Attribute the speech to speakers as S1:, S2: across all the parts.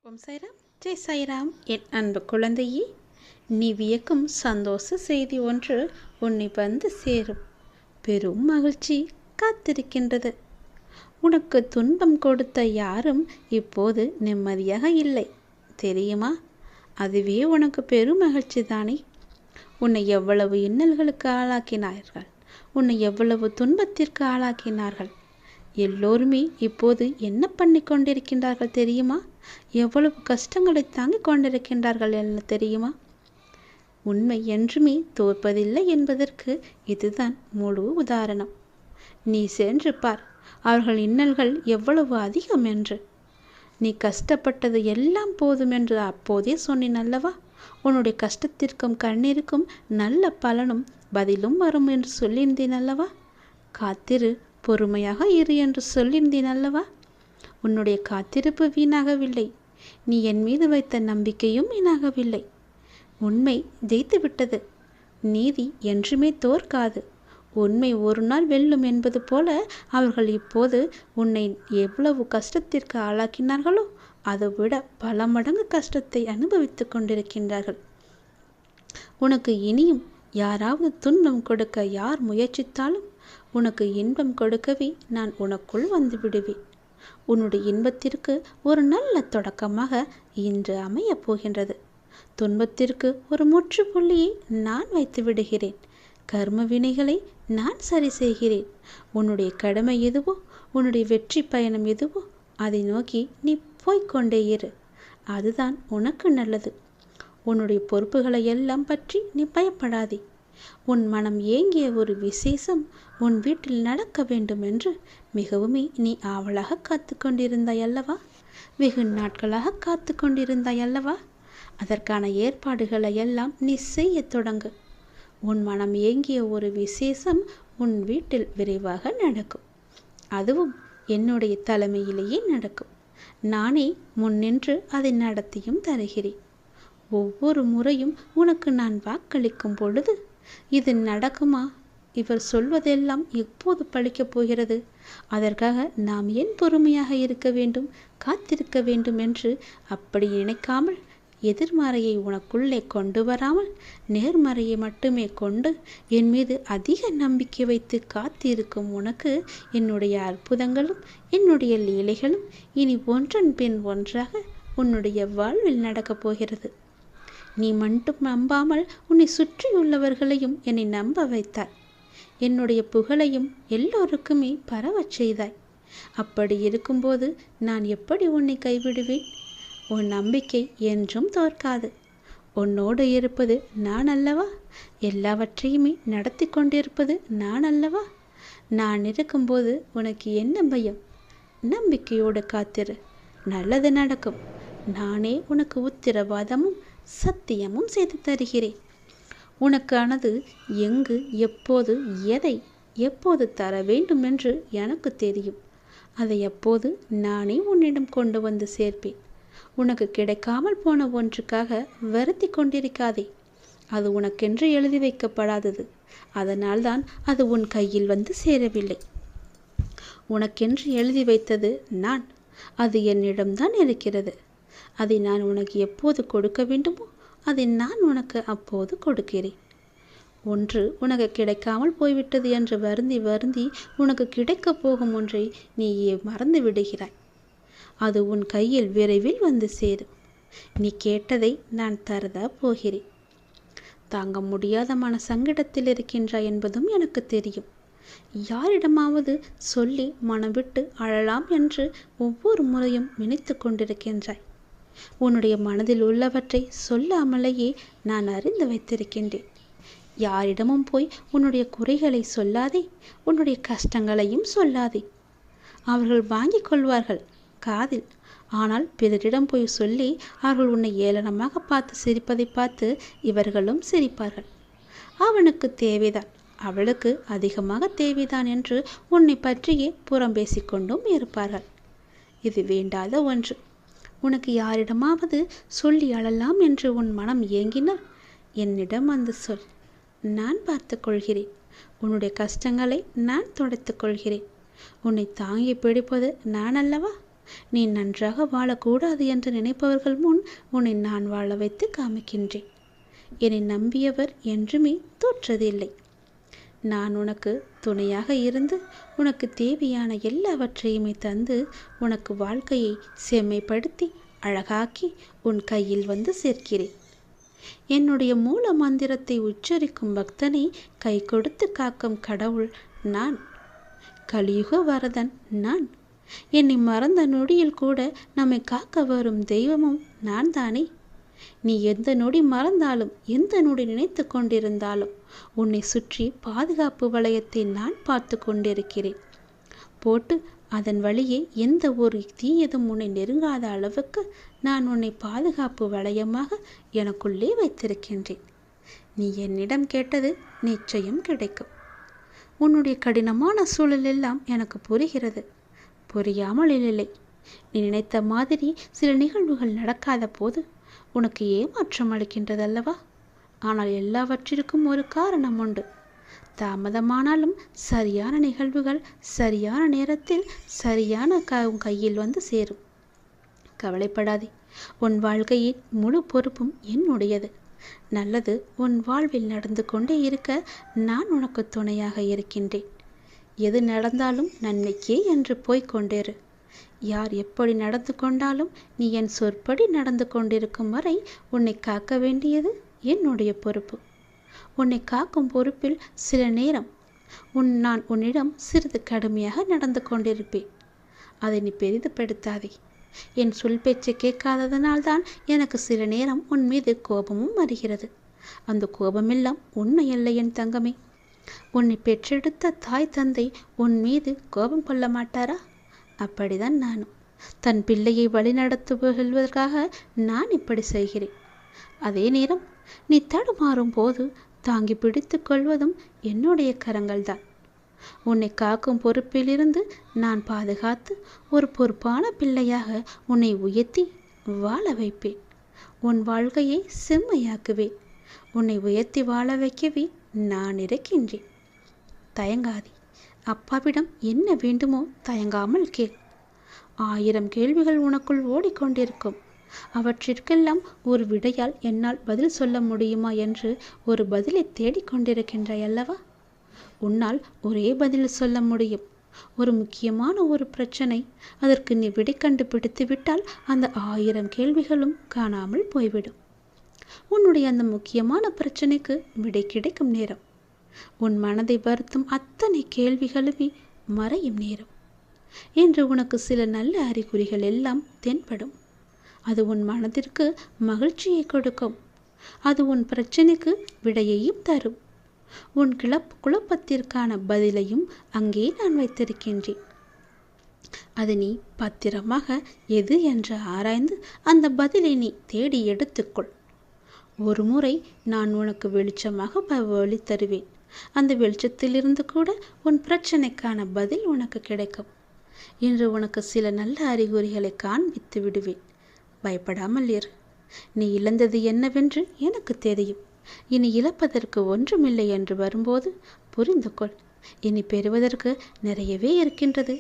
S1: ஓம் சாய்ராம், ஜெய் சாய்ராம். என் அன்பு குழந்தையே, நீ வியக்கும் சந்தோஷ செய்தி ஒன்று உன்னை வந்து சேரும். பெரும் மகிழ்ச்சி காத்திருக்கின்றது. உனக்கு துன்பம் கொடுத்த யாரும் இப்போது நிம்மதியாக இல்லை தெரியுமா? அதுவே உனக்கு பெரும் மகிழ்ச்சி தானே. உன்னை எவ்வளவு இன்னல்களுக்கு ஆளாக்கினார்கள், உன்னை எவ்வளவு துன்பத்திற்கு ஆளாக்கினார்கள். எல்லோருமே இப்போது என்ன பண்ணி கொண்டிருக்கின்றார்கள் தெரியுமா? எவ்வளவு கஷ்டங்களை தாங்கிக் கொண்டிருக்கின்றார்கள் என்ன தெரியுமா? உண்மை என்றுமே தோற்பதில்லை என்பதற்கு இதுதான் முழு உதாரணம். நீ சென்று பார், அவர்கள் இன்னல்கள் எவ்வளவு அதிகம் என்று. நீ கஷ்டப்பட்டது எல்லாம் போதும் என்று அப்போதே சொன்னேன் அல்லவா? உன்னுடைய கஷ்டத்திற்கும் கண்ணீருக்கும் நல்ல பலனும் பதிலும் வரும் என்று சொல்லியிருந்தேன் அல்லவா? காத்திரு, பொறுமையாக இரு என்று சொல்லியிருந்தேன் அல்லவா? உன்னுடைய காத்திருப்பு வீணாகவில்லை. நீ என் மீது வைத்த நம்பிக்கையும் வீணாகவில்லை. உண்மை ஜெயித்து விட்டது. நீதி என்றுமே தோற்காது. உண்மை ஒரு நாள் வெல்லும் என்பது போல அவர்கள் இப்போது உன்னை எவ்வளவு கஷ்டத்திற்கு ஆளாக்கினார்களோ அதை விட பல மடங்கு கஷ்டத்தை அனுபவித்து கொண்டிருக்கின்றார்கள். உனக்கு இனியும் யாராவது துன்பம் கொடுக்க யார் முயற்சித்தாலும் உனக்கு இன்பம் கொடுக்கவே நான் உனக்குள் வந்து விடுவேன். உன்னுடைய இன்பத்திற்கு ஒரு நல்ல தொடக்கமாக இன்று அமையப் போகின்றது. துன்பத்திற்கு ஒரு முற்றுப்புள்ளியை நான் வைத்து விடுகிறேன். கர்ம வினைகளை நான் சரி செய்கிறேன். உன்னுடைய கடமை எதுவோ, உன்னுடைய வெற்றி பயணம் எதுவோ அதை நோக்கி நீ போய்கொண்டே இரு. அதுதான் உனக்கு நல்லது. உன்னுடைய பொறுப்புகளை எல்லாம் பற்றி நீ பயப்படாதே. உன் மனம் ஏங்கிய ஒரு விசேஷம் உன் வீட்டில் நடக்க வேண்டும் என்று மிகவுமே நீ ஆவலாக காத்து கொண்டிருந்தாய் அல்லவா? வெகு நாட்களாக காத்து கொண்டிருந்தாய் அல்லவா? அதற்கான ஏற்பாடுகளை எல்லாம் நீ செய்ய தொடங்கு. உன் மனம் ஏங்கிய ஒரு விசேஷம் உன் வீட்டில் விரைவாக நடக்கும். அதுவும் என்னுடைய தலைமையிலேயே நடக்கும். நானே முன்னின்று அதை நடத்தியும் தருகிறேன். ஒவ்வொரு முறையும் உனக்கு நான் வாக்களிக்கும் பொழுது இது நடக்குமா, இவர் சொல்வதெல்லாம் எப்போது பழிக்கப் போகிறது, அதற்காக நாம் ஏன் பொறுமையாக இருக்க வேண்டும், காத்திருக்க வேண்டும் என்று அப்படி நினைக்காமல், எதிர்மறையை உனக்குள்ளே கொண்டு வராமல் நேர்மறையை மட்டுமே கொண்டு என் மீது அதிக நம்பிக்கை வைத்து காத்திருக்கும் உனக்கு என்னுடைய அற்புதங்களும் என்னுடைய லீலைகளும் இனி ஒன்றன் பின் ஒன்றாக உன்னுடைய வாழ்வில் நடக்கப் போகிறது. நீ மட்டும் நம்பாமல் உன்னை சுற்றியுள்ளவர்களையும் என்னை நம்ப வைத்தாய். என்னுடைய புகழையும் எல்லோருக்குமே பரவச் செய்தாய். அப்படி இருக்கும்போது நான் எப்படி உன்னை கைவிடுவேன்? உன் நம்பிக்கை என்றும் தோற்காது. உன்னோடு இருப்பது நான் அல்லவா? எல்லாவற்றையுமே நடத்தி கொண்டிருப்பது நான் அல்லவா? நான் இருக்கும்போது உனக்கு என்ன பயம்? நம்பிக்கையோடு காத்திரு, நல்லது நடக்கும். நானே உனக்கு உத்திரவாதமும் சத்தியமும் செய்து தருகிறேன். உனக்கானது எங்கு, எப்போது, எதை எப்போது தர வேண்டும் என்று எனக்கு தெரியும். அதை எப்போது நானே உன்னிடம் கொண்டு வந்து சேர்ப்பேன். உனக்கு கிடைக்காமல் போன ஒன்றுக்காக வருத்தி கொண்டிருக்காதே. அது உனக்கென்று எழுதி வைக்கப்படாதது. அதனால்தான் அது உன் கையில் வந்து சேரவில்லை. உனக்கென்று எழுதி வைத்தது நான். அது என்னிடம்தான் இருக்கிறது. அதை நான் உனக்கு எப்போது கொடுக்க வேண்டுமோ அதை நான் உனக்கு அப்போது கொடுக்கிறேன். ஒன்று உனக்கு கிடைக்காமல் போய்விட்டது என்று வருந்தி வருந்தி உனக்கு கிடைக்கப் போகும் ஒன்றை நீயே மறந்து விடுகிறாய். அது உன் கையில் விரைவில் வந்து சேரும். நீ கேட்டதை நான் தரதா போகிறேன். தாங்க முடியாத மன சங்கடத்தில் இருக்கின்றாய் என்பதும் எனக்கு தெரியும். யாரிடமாவது சொல்லி மனம் விட்டு அழலாம் என்று ஒவ்வொரு முறையும் நினைத்து கொண்டிருக்கின்றாய். உன்னுடைய மனதில் உள்ளவற்றை சொல்லாமலேயே நான் அறிந்து வைத்திருக்கின்றேன். யாரிடமும் போய் உன்னுடைய குறைகளை சொல்லாதே, உன்னுடைய கஷ்டங்களையும் சொல்லாதே. அவர்கள் வாங்கிக் கொள்வார்கள் காதில். ஆனால் பிறரிடம் போய் சொல்லி அவர்கள் உன்னை ஏளனமாக பார்த்து சிரிப்பதை பார்த்து இவர்களும் சிரிப்பார்கள். அவனுக்கு தேவைதான், அவளுக்கு அதிகமாக தேவைதான் என்று உன்னை பற்றியே புறம் பேசிக்கொண்டும் இருப்பார்கள். இது வேண்டாத ஒன்று. உனக்கு யாரிடமாவது சொல்லி அழலாம் என்று உன் மனம் ஏங்கினால் என்னிடம் வந்து சொல். நான் பார்த்து கொள்கிறேன். உன்னுடைய கஷ்டங்களை நான் துடைத்து கொள்கிறேன். உன்னை தாங்கி பிடிப்பது நான் அல்லவா? நீ நன்றாக வாழக்கூடாது என்று நினைப்பவர்கள் முன் உன்னை நான் வாழ வைத்து காமிக்கின்றேன். என்னை நம்பியவர் என்றுமே தோற்றதில்லை. நான் உனக்கு துணையாக இருந்து உனக்கு தேவையான எல்லாவற்றையுமே தந்து உனக்கு வாழ்க்கையை செம்மைப்படுத்தி அழகாக்கி உன் கையில் வந்து சேர்க்கிறேன். என்னுடைய மூல மந்திரத்தை உச்சரிக்கும் பக்தனை கை கொடுத்து காக்கும் கடவுள் நான். கலியுக வரதன் நான். என்னை மறந்த நொடியில் கூட நம்மை காக்க வரும் தெய்வமும் நான் தானே. நீ எந்த நொடி மறந்தாலும் எந்த நொடி நினைத்து கொண்டிருந்தாலும் உன்னை சுற்றி பாதுகாப்பு வளையத்தை நான் பார்த்து கொண்டிருக்கிறேன். போட்டு அதன் வழியே எந்த ஒரு தீயதும் உன்னை நெருங்காத அளவுக்கு நான் உன்னை பாதுகாப்பு வளையமாக எனக்குள்ளே வைத்திருக்கின்றேன். நீ என்னிடம் கேட்டது நிச்சயம் கிடைக்கும். உன்னுடைய கடினமான சூழல் எல்லாம் எனக்கு புரிகிறது. புரியாமல் இல்லை. நீ நினைத்த மாதிரி சில நிகழ்வுகள் நடக்காத போது உனக்கு ஏமாற்றம் அளிக்கின்றதல்லவா? ஆனால் எல்லாவற்றிற்கும் ஒரு காரணம் உண்டு. தாமதமானாலும் சரியான நிகழ்வுகள் சரியான நேரத்தில் சரியான கையில் வந்து சேரும். கவலைப்படாதே. உன் வாழ்க்கையின் முழு பொறுப்பும் என்னுடையது. நல்லது உன் வாழ்வில் நடந்து கொண்டே இருக்க நான் உனக்கு துணையாக இருக்கின்றேன். எது நடந்தாலும் நன்மைக்கே என்று போய்கொண்டேரு. யார் எப்படி நடந்து கொண்டாலும் நீ என் சொற்படி நடந்து கொண்டிருக்கும் வரை உன்னை காக்க வேண்டியது என்னுடைய பொறுப்பு. உன்னை காக்கும் பொறுப்பில் சில நேரம் நான் உன்னிடம் சிறிது கடுமையாக நடந்து கொண்டிருப்பேன். அதை நீ பெரிதுபடுத்தாதே. என் சொல் பேச்சை கேட்காததனால்தான் எனக்கு சில நேரம் உன் மீது கோபமும் வருகிறது. அந்த கோபமெல்லாம் உண்மையல்ல என் தங்கமே. உன்னை பெற்றெடுத்த தாய் தந்தை உன் மீது கோபம் கொள்ள மாட்டாரா? அப்படிதான் நானும். தன் பிள்ளையை வழிநடத்துவதற்காக நான் இப்படி செய்கிறேன். அதே நேரம் நீ தடுமாறும் போது தாங்கி பிடித்து கொள்வதும் என்னுடைய கரங்கள்தான். உன்னை காக்கும் பொறுப்பிலிருந்து நான் பாதுகாத்து ஒரு பொறுப்பான பிள்ளையாக உன்னை உயர்த்தி வாழ வைப்பேன். உன் வாழ்க்கையை செம்மையாக்குவேன். உன்னை உயர்த்தி வாழ வைக்கவே நான் இருக்கின்றேன். தயங்காதே. அப்பாவிடம் என்ன வேண்டுமோ தயங்காமல் கேள். 1000 கேள்விகள் உனக்குள் ஓடிக்கொண்டிருக்கும். அவற்றிற்கெல்லாம் ஒரு விடையால் என்னால் பதில் சொல்ல முடியுமா என்று ஒரு பதிலை தேடிக்கொண்டிருக்கின்றாய் அல்லவா? உன்னால் ஒரே பதில் சொல்ல முடியும். ஒரு முக்கியமான ஒரு பிரச்சனை, அதற்கு நீ விடை கண்டுபிடித்து விட்டால் அந்த 1000 கேள்விகளும் காணாமல் போய்விடும். உன்னுடைய அந்த முக்கியமான பிரச்சனைக்கு விடை கிடைக்கும் நேரம், உன் மனதை வருத்தும் அத்தனை கேள்விகளுமே மறையும் நேரம் என்று உனக்கு சில நல்ல அறிகுறிகள் எல்லாம் தென்படும். அது உன் மனதிற்கு மகிழ்ச்சியை கொடுக்கும். அது உன் பிரச்சனைக்கு விடையையும் தரும். உன் குழப்பத்திற்கான பதிலையும் அங்கே நான் வைத்திருக்கின்றேன். அது நீ பத்திரமாக எது என்று ஆராய்ந்து அந்த பதிலை நீ தேடி எடுத்துக்கொள். ஒரு முறை நான் உனக்கு வெளிச்சமாக வழி தருவேன். அந்த வெளிச்சத்திலிருந்து கூட உன் பிரச்சனைக்கான பதில் உனக்கு கிடைக்கும். இன்று உனக்கு சில நல்ல அறிகுறிகளை காண்பித்து விடுவேன். பயப்படாமல் இரு. நீ இழந்தது என்னவென்று எனக்கு தெரியும். இனி இழப்பதற்கு ஒன்றுமில்லை என்று வரும்போது புரிந்து கொள். இனி பெறுவதற்கு நிறையவே இருக்கின்றது.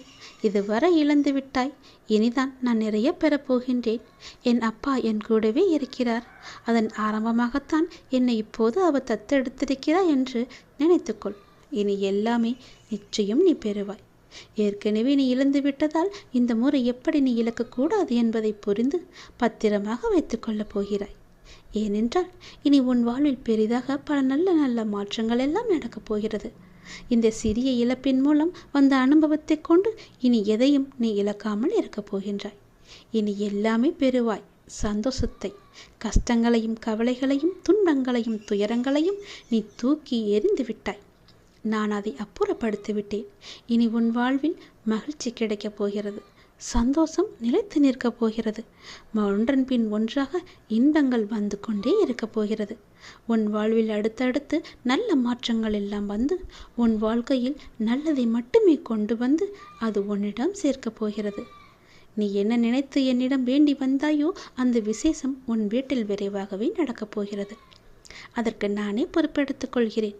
S1: இதுவரை இழந்து விட்டாய். இனிதான் நான் நிறைய பெறப்போகின்றேன். என் அப்பா என் கூடவே இருக்கிறார். அதன் ஆரம்பமாகத்தான் என்னை இப்போது அவர் தத்தெடுத்திருக்கிறார் என்று நினைத்துக்கொள். இனி எல்லாமே நிச்சயம் நீ பெறுவாய். ஏற்கனவே நீ இழந்து விட்டதால் இந்த முறை எப்படி நீ இழக்கக்கூடாது என்பதை புரிந்து பத்திரமாக வைத்துக் கொள்ளப் போகிறாய். ஏனென்றால் இனி உன் வாழ்வில் பெரிதாக பல நல்ல நல்ல மாற்றங்கள் எல்லாம் நடக்கப் போகிறது. இந்த சிறிய இழப்பின் மூலம் வந்த அனுபவத்தை கொண்டு இனி எதையும் நீ இழக்காமல் இருக்கப் போகின்றாய். இனி எல்லாமே பெறுவாய். சந்தோஷத்தை, கஷ்டங்களையும் கவலைகளையும் துன்பங்களையும் துயரங்களையும் நீ தூக்கி எறிந்து விட்டாய். நான் அதை அப்புறப்படுத்தி விட்டேன். இனி உன் வாழ்வில் மகிழ்ச்சி கிடைக்கப் போகிறது. சந்தோஷம் நிலைத்து நிற்கப் போகிறது. ஒன்றன் பின் ஒன்றாக இன்பங்கள் வந்து கொண்டே இருக்கப் போகிறது. உன் வாழ்வில் அடுத்தடுத்து நல்ல மாற்றங்கள் எல்லாம் வந்து உன் வாழ்க்கையில் நல்லதை மட்டுமே கொண்டு வந்து அது உன்னிடம் சேர்க்கப் போகிறது. நீ என்ன நினைத்து என்னிடம் வேண்டி வந்தாயோ அந்த விசேஷம் உன் வீட்டில் விரைவாகவே நடக்கப் போகிறது. அதற்கு நானே பொறுப்பெடுத்துக் கொள்கிறேன்.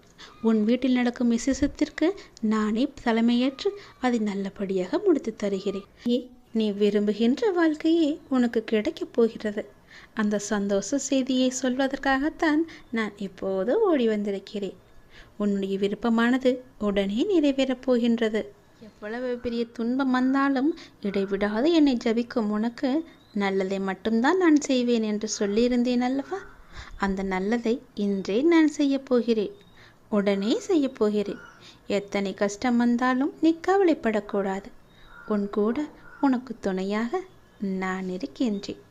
S1: உன் வீட்டில் நடக்கும் விசேஷத்திற்கு நானே தலைமையேற்று அதை நல்லபடியாக முடித்து தருகிறேன். நீ விரும்புகின்ற வாழ்க்கையே உனக்கு கிடைக்கப் போகிறது. அந்த சந்தோஷ செய்தியை சொல்வதற்காகத்தான் நான் இப்போது ஓடி வந்திருக்கிறேன். உன்னுடைய விருப்பமானது உடனே நிறைவேறப் போகின்றது. எவ்வளவு பெரிய துன்பம் வந்தாலும் இடைவிடாது என்னை ஜபிக்கும் உனக்கு நல்லதை மட்டும்தான் நான் செய்வேன் என்று சொல்லியிருந்தேன் அல்லவா? அந்த நல்லதை இன்றே நான் செய்யப் போகிறேன். உடனே செய்யப் போகிறேன். எத்தனை கஷ்டம் வந்தாலும் நீ கவலைப்படக்கூடாது. உன் கூட உனக்கு துணையாக நான் இருக்கின்றேன்.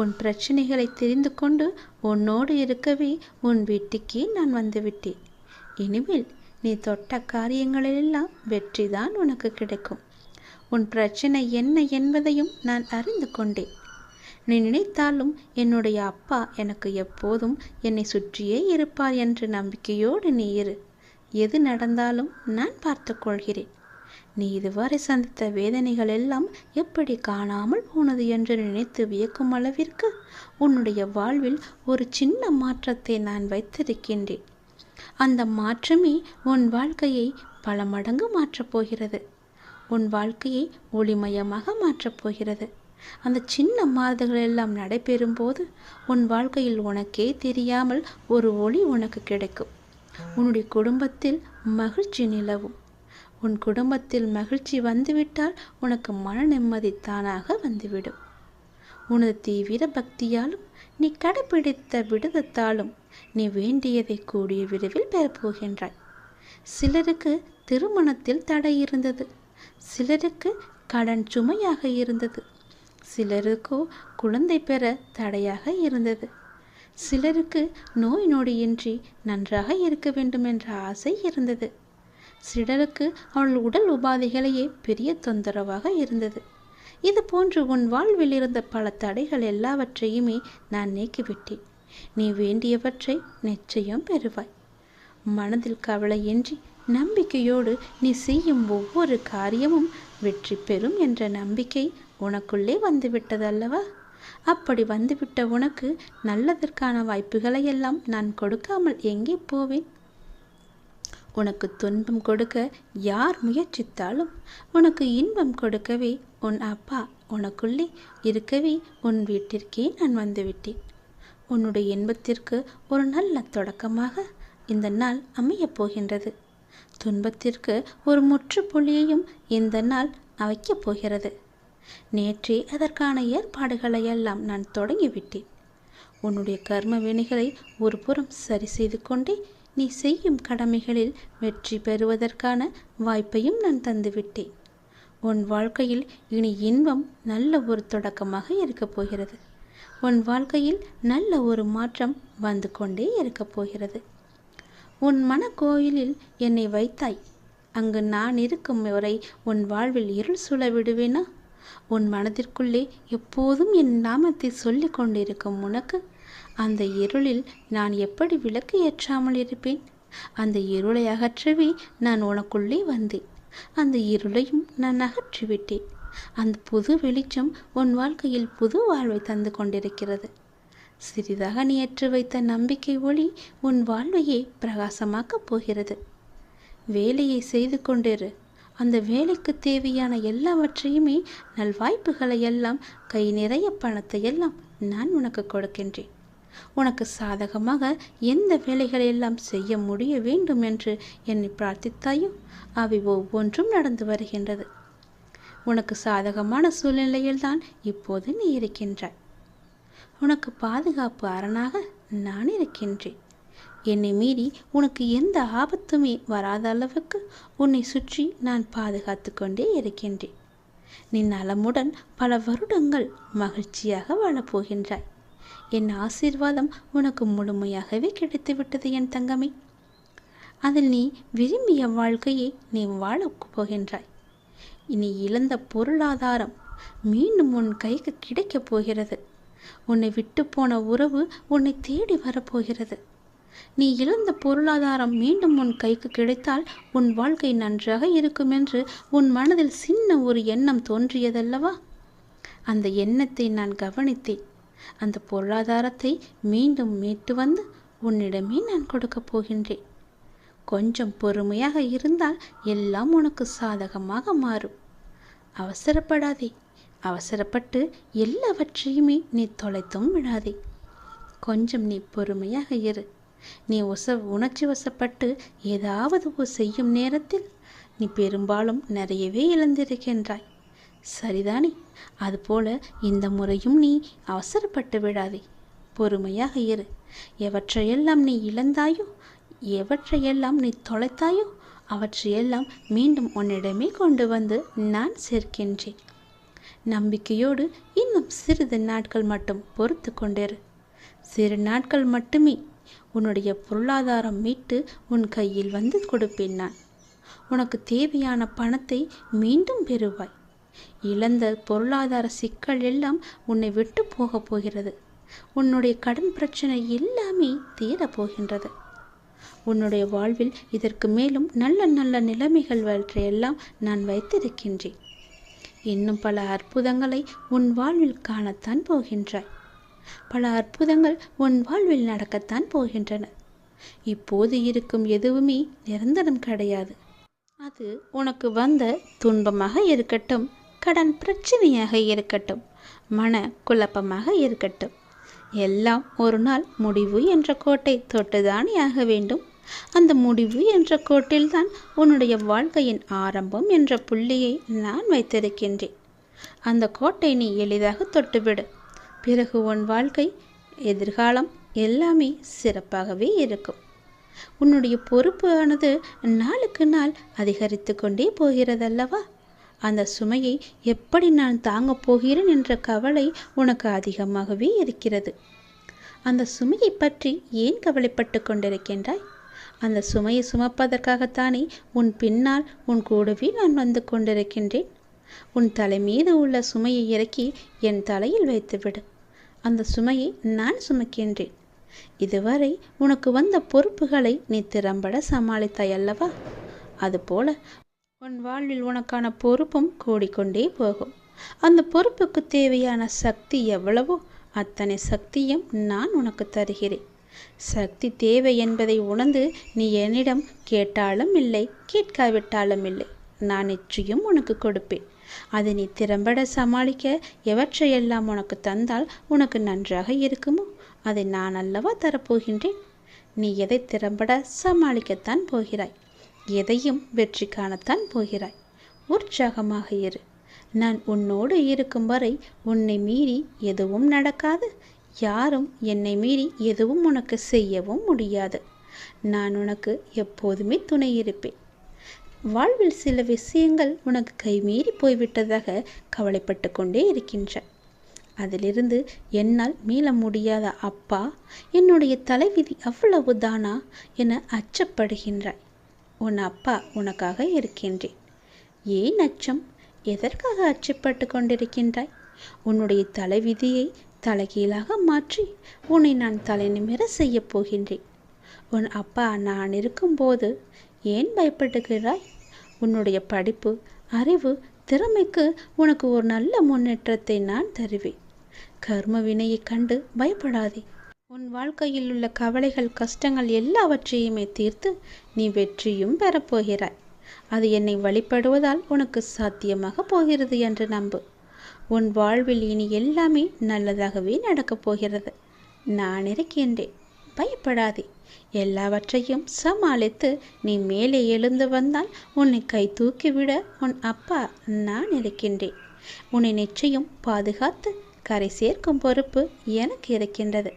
S1: உன் பிரச்சனைகளை தெரிந்து கொண்டு உன்னோடு இருக்கவே உன் வீட்டுக்கே நான் வந்துவிட்டேன். இனிமேல் நீ தொட்ட காரியங்களிலெல்லாம் வெற்றிதான் உனக்கு கிடைக்கும். உன் பிரச்சனை என்ன என்பதையும் நான் அறிந்து கொண்டேன். நீ நினைத்தாலும் என்னுடைய அப்பா எனக்கு எப்போதும் என்னை சுற்றியே இருப்பார் என்ற நம்பிக்கையோடு நீ இரு. எது நடந்தாலும் நான் பார்த்து கொள்கிறேன். நீ இதுவரை சந்தித்த வேதனைகள் எல்லாம் எப்படி காணாமல் போனது என்று நினைத்து வியக்கும் அளவிற்கு உன்னுடைய வாழ்வில் ஒரு சின்ன மாற்றத்தை நான் வைத்திருக்கின்றேன். அந்த மாற்றமே உன் வாழ்க்கையை பல மடங்கு மாற்றப் போகிறது. உன் வாழ்க்கையை ஒளிமயமாக மாற்றப் போகிறது. அந்த சின்ன மாறுதல்கள் எல்லாம் நடைபெறும் போது உன் வாழ்க்கையில் உனக்கே தெரியாமல் ஒரு ஒளி உனக்கு கிடைக்கும். உன்னுடைய குடும்பத்தில் மகிழ்ச்சி நிலவும். உன் குடும்பத்தில் மகிழ்ச்சி வந்துவிட்டால் உனக்கு மன நிம்மதி தானாக வந்துவிடும். உனது தீவிர பக்தியாலும் நீ கடைபிடித்த விடுதத்தாலும் நீ வேண்டியதை கூடிய விரைவில் பெறப்போகின்றாய். சிலருக்கு திருமணத்தில் தடை இருந்தது. சிலருக்கு கடன் சுமையாக இருந்தது. சிலருக்கோ குழந்தை பெற தடையாக இருந்தது. சிலருக்கு நோய் நொடியின்றி நன்றாக இருக்க வேண்டும் என்ற ஆசை இருந்தது. சிலருக்கு அவள் உடல் உபாதைகளையே பெரிய தொந்தரவாக இருந்தது. இது போன்று உன் வாழ்வில் இருந்த பல தடைகள் எல்லாவற்றையுமே நான் நீக்கிவிட்டேன். நீ வேண்டியவற்றை நிச்சயம் பெறுவாய். மனதில் கவலையின்றி நம்பிக்கையோடு நீ செய்யும் ஒவ்வொரு காரியமும் வெற்றி பெறும் என்ற நம்பிக்கை உனக்குள்ளே வந்துவிட்டதல்லவா? அப்படி வந்துவிட்ட உனக்கு நல்லதற்கான வாய்ப்புகளை எல்லாம் நான் கொடுக்காமல் எங்கே போவேன்? உனக்கு துன்பம் கொடுக்க யார் முயற்சித்தாலும் உனக்கு இன்பம் கொடுக்கவே உன் அப்பா உனக்குள்ளே இருக்கவே உன் வீட்டிற்கே நான் வந்துவிட்டேன். உன்னுடைய இன்பத்திற்கு ஒரு நல்ல தொடக்கமாக இந்த நாள் அமையப் போகின்றது. துன்பத்திற்கு ஒரு முற்றுப்புள்ளியையும் இந்த நாள் வைக்கப் போகிறது. நேற்றே அதற்கான ஏற்பாடுகளை எல்லாம் நான் தொடங்கிவிட்டேன். உன்னுடைய கர்ம வினைகளை ஒரு புறம் சரி செய்து கொண்டே நீ செய்யும் கடமைகளில் வெற்றி பெறுவதற்கான வாய்ப்பையும் நான் தந்துவிட்டேன். உன் வாழ்க்கையில் இனி இன்பம் நல்ல ஒரு தொடக்கமாக இருக்கப் போகிறது. உன் வாழ்க்கையில் நல்ல ஒரு மாற்றம் வந்து கொண்டே இருக்கப் போகிறது. உன் மனக்கோயிலில் என்னை வைத்தாய். அங்கு நான் இருக்கும் வரை உன் வாழ்வில் இருள் சூழ விடுவேனா? உன் மனதிற்குள்ளே எப்போதும் என் நாமத்தை சொல்லிக் கொண்டிருக்கும் உனக்கு அந்த இருளில் நான் எப்படி விளக்கு ஏற்றாமல் இருப்பேன்? அந்த இருளை அகற்றவே நான் உனக்குள்ளே வந்தேன். அந்த இருளையும் நான் அகற்றிவிட்டேன். அந்த புது வெளிச்சம் உன் வாழ்க்கையில் புது வாழ்வை தந்து கொண்டிருக்கிறது. சிறிதாக நீ ஏற்றி வைத்த நம்பிக்கை ஒளி உன் வாழ்வையே பிரகாசமாக்கப் போகிறது. வேலையை செய்து கொண்டிரு. அந்த வேலைக்கு தேவையான எல்லாவற்றையுமே நல்வாய்ப்புகளை எல்லாம் கை நிறைய பணத்தை எல்லாம் நான் உனக்கு கொடுக்கின்றேன். உனக்கு சாதகமாக எந்த வேலைகளை எல்லாம் செய்ய முடிய வேண்டும் என்று என்னை பிரார்த்தித்தாயோ அவை ஒவ்வொன்றும் நடந்து வருகின்றது. உனக்கு சாதகமான சூழ்நிலையில்தான் இப்போது நீ இருக்கின்றாய். உனக்கு பாதுகாப்பு அரணாக நான் இருக்கின்றேன். என்னை மீறி உனக்கு எந்த ஆபத்துமே வராத அளவுக்கு உன்னை சுற்றி நான் பாதுகாத்து கொண்டே இருக்கின்றேன். நீ நலமுடன் பல வருடங்கள் மகிழ்ச்சியாக வாழப்போகின்றாய். என் ஆசீர்வாதம் உனக்கு முழுமையாகவே கிடைத்துவிட்டது என் தங்கமே. அதில் நீ விரும்பிய வாழ்க்கையை நீ வாழப் போகின்றாய். இனி இழந்த பொருளாதாரம் மீண்டும் உன் கைக்கு கிடைக்கப் போகிறது. உன்னை விட்டு போன உறவு உன்னை தேடி வரப்போகிறது. நீ இழந்த பொருளாதாரம் மீண்டும் உன் கைக்கு கிடைத்தால் உன் வாழ்க்கை நன்றாக இருக்கும் என்று உன் மனதில் சின்ன ஒரு எண்ணம் தோன்றியதல்லவா? அந்த எண்ணத்தை நான் கவனித்தேன். அந்த பொருளாதாரத்தை மீண்டும் மீட்டு வந்து உன்னிடமே நான் கொடுக்கப் போகின்றேன். கொஞ்சம் பொறுமையாக இருந்தால் எல்லாம் உனக்கு சாதகமாக மாறும். அவசரப்படாதே. அவசரப்பட்டு எல்லாவற்றையுமே நீ தொலைத்தும் விடாதே. கொஞ்சம் நீ பொறுமையாக இரு. நீ உணர்ச்சி வசப்பட்டு ஏதாவது செய்யும் நேரத்தில் நீ பெரும்பாலும் நிறையவே இழந்திருக்கின்றாய். சரிதானே? அதுபோல இந்த முறையும் நீ அவசரப்பட்டு விடாதே. பொறுமையாக இரு. எவற்றையெல்லாம் நீ இழந்தாயோ, எவற்றையெல்லாம் நீ தொலைத்தாயோ, அவற்றையெல்லாம் மீண்டும் உன்னிடமே கொண்டு வந்து நான் சேர்க்கின்றேன். நம்பிக்கையோடு இன்னும் சிறிது நாட்கள் மட்டும் பொறுத்து கொண்டிரு. சிறு நாட்கள் மட்டுமே உன்னுடைய பொருளாதாரம் மீட்டு உன் கையில் வந்து கொடுப்பேன் நான். உனக்கு தேவையான பணத்தை மீண்டும் பெறுவாய். இழந்த பொருளாதார சிக்கல் எல்லாம் உன்னை விட்டு போக போகிறது. உன்னுடைய கடன் பிரச்சனை எல்லாமே தீரப்போகின்றது. உன்னுடைய வாழ்வில் இதற்கு மேலும் நல்ல நல்ல நிலைமைகள் வற்றையெல்லாம் நான் வைத்திருக்கின்றேன். இன்னும் பல அற்புதங்களை உன் வாழ்வில் காணத்தான் போகின்றாய். பல அற்புதங்கள் உன் வாழ்வில் நடக்கத்தான் போகின்றன. இப்போது இருக்கும் எதுவுமே நிரந்தரம் கிடையாது. அது உனக்கு வந்த துன்பமாக இருக்கட்டும், கடன் பிரச்சனையாக இருக்கட்டும், மன குழப்பமாக இருக்கட்டும், எல்லாம் ஒரு நாள் முடிவு என்ற கோட்டை தொட்டுதானே ஆக வேண்டும். அந்த முடிவு என்ற கோட்டில்தான் உன்னுடைய வாழ்க்கையின் ஆரம்பம் என்ற புள்ளியை நான் வைத்திருக்கின்றேன். அந்த கோட்டை நீ எளிதாக தொட்டுவிடு. பிறகு உன் வாழ்க்கை, எதிர்காலம் எல்லாமே சிறப்பாகவே இருக்கும். உன்னுடைய பொறுப்பானது நாளுக்கு நாள் அதிகரித்து கொண்டே போகிறதல்லவா? அந்த சுமையை எப்படி நான் தாங்கப் போகிறேன் என்ற கவலை உனக்கு அதிகமாகவே இருக்கிறது. அந்த சுமையை பற்றி ஏன் கவலைப்பட்டு கொண்டிருக்கின்றாய்? அந்த சுமையை சுமப்பதற்காகத்தானே உன் பின்னால் உன் கூடவே நான் வந்து கொண்டிருக்கின்றேன். உன் தலை மீது உள்ள சுமையை இறக்கி என் தலையில் வைத்துவிடு. அந்த சுமையை நான் சுமக்கின்றேன். இதுவரை உனக்கு வந்த பொறுப்புகளை நீ திறம்பட சமாளித்தாய் அல்லவா? அதுபோல உன் வாழ்வில் உனக்கான பொறுப்பும் கூடிக்கொண்டே போகும். அந்த பொறுப்புக்கு தேவையான சக்தி எவ்வளவோ அத்தனை சக்தியும் நான் உனக்கு தருகிறேன். சக்தி தேவை என்பதை உணர்ந்து நீ என்னிடம் கேட்டாலும் இல்லை, கேட்காவிட்டாலும் இல்லை, நான் நிச்சயம் உனக்கு கொடுப்பேன். அதை நீ திறம்பட சமாளிக்க எவற்றையெல்லாம் உனக்கு தந்தால் உனக்கு நன்றாக இருக்குமோ அதை நான் அல்லவா தரப்போகின்றேன். நீ எதை திறம்பட சமாளிக்கத்தான் போகிறாய், எதையும் வெற்றி காணத்தான் போகிறாய். உற்சாகமாக இரு. நான் உன்னோடு இருக்கும் வரை உன்னை மீறி எதுவும் நடக்காது. யாரும் என்னை மீறி எதுவும் உனக்கு செய்யவும் முடியாது. நான் உனக்கு எப்போதுமே துணை இருப்பேன். வாழ்வில் சில விஷயங்கள் உனக்கு கைமீறி போய்விட்டதாக கவலைப்பட்டு கொண்டே இருக்கின்றாய். அதிலிருந்து என்னால் மீள முடியாத அப்பா, என்னுடைய தலைவிதி அவ்வளவு தானா என அச்சப்படுகின்றாய். உன் அப்பா உனக்காக இருக்கின்றேன். ஏன் அச்சம்? எதற்காக அச்சப்பட்டு கொண்டிருக்கின்றாய்? உன்னுடைய தலைவிதியை தலைகீழாக மாற்றி உன்னை நான் தலை நிமிர செய்ய போகின்றேன். உன் அப்பா நான் இருக்கும்போது ஏன் பயப்படுகிறாய்? உன்னுடைய படிப்பு, அறிவு, திறமைக்கு உனக்கு ஒரு நல்ல முன்னேற்றத்தை நான் தருவேன். கர்ம வினையை கண்டு பயப்படாதே. உன் வாழ்க்கையில் உள்ள கவலைகள், கஷ்டங்கள் எல்லாவற்றையுமே தீர்த்து நீ வெற்றியும் பெறப்போகிறாய். அது என்னை வழிபடுவதால் உனக்கு சாத்தியமாக போகிறது என்று நம்பு. உன் வாழ்வில் இனி எல்லாமே நல்லதாகவே நடக்கப் போகிறது. நான் இருக்கின்றேன், பயப்படாதே. எல்லாவற்றையும் சமாளித்து நீ மேலே எழுந்து வந்தால் உன்னை கை தூக்கிவிட உன் அப்பா நான் இருக்கின்றேன். உன்னை நிச்சயம் பாதுகாத்து கரை சேர்க்கும் பொறுப்பு எனக்கு இருக்கின்றது.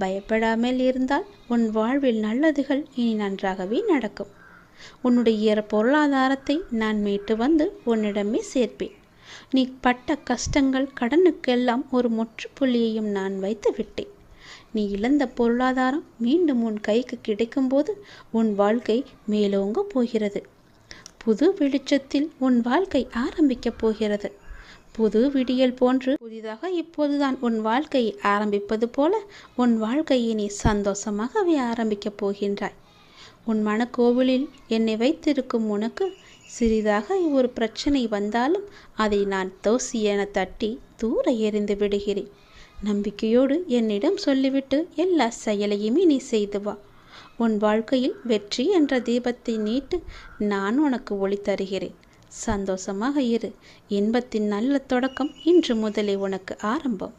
S1: பயப்படாமல் இருந்தால் உன் வாழ்வில் நல்லதுகள் இனி நன்றாகவே நடக்கும். உன்னுடைய பொருளாதாரத்தை நான் மீட்டு வந்து உன்னிடமே சேர்ப்பேன். நீ பட்ட கஷ்டங்கள், கடனுக்கெல்லாம் ஒரு முற்றுப்புள்ளியையும் நான் வைத்து விட்டேன். நீ இழந்த பொருளாதாரம் மீண்டும் உன் கைக்கு கிடைக்கும்போது உன் வாழ்க்கை மேலோங்க போகிறது. புது வெளிச்சத்தில் உன் வாழ்க்கை ஆரம்பிக்கப் போகிறது. புது விடியல் போன்று புதிதாக இப்போதுதான் உன் வாழ்க்கையை ஆரம்பிப்பது போல உன் வாழ்க்கையை நீ சந்தோஷமாகவே ஆரம்பிக்கப் போகின்றாய். உன் மனக்கோவிலில் என்னை வைத்திருக்கும் உனக்கு சிறிதாக ஒரு பிரச்சனை வந்தாலும் அதை நான் தோசி என தட்டி தூர எறிந்து விடுகிறேன். நம்பிக்கையோடு என்னிடம் சொல்லிவிட்டு எல்லா செயலையுமே நீ செய்து வா. உன் வாழ்க்கையில் வெற்றி என்ற தீபத்தை நீட்டு நான் உனக்கு ஒளி தருகிறேன். சந்தோஷமாக இரு. இன்பத்தின் நல்ல தொடக்கம் இன்று முதலே உனக்கு ஆரம்பம்.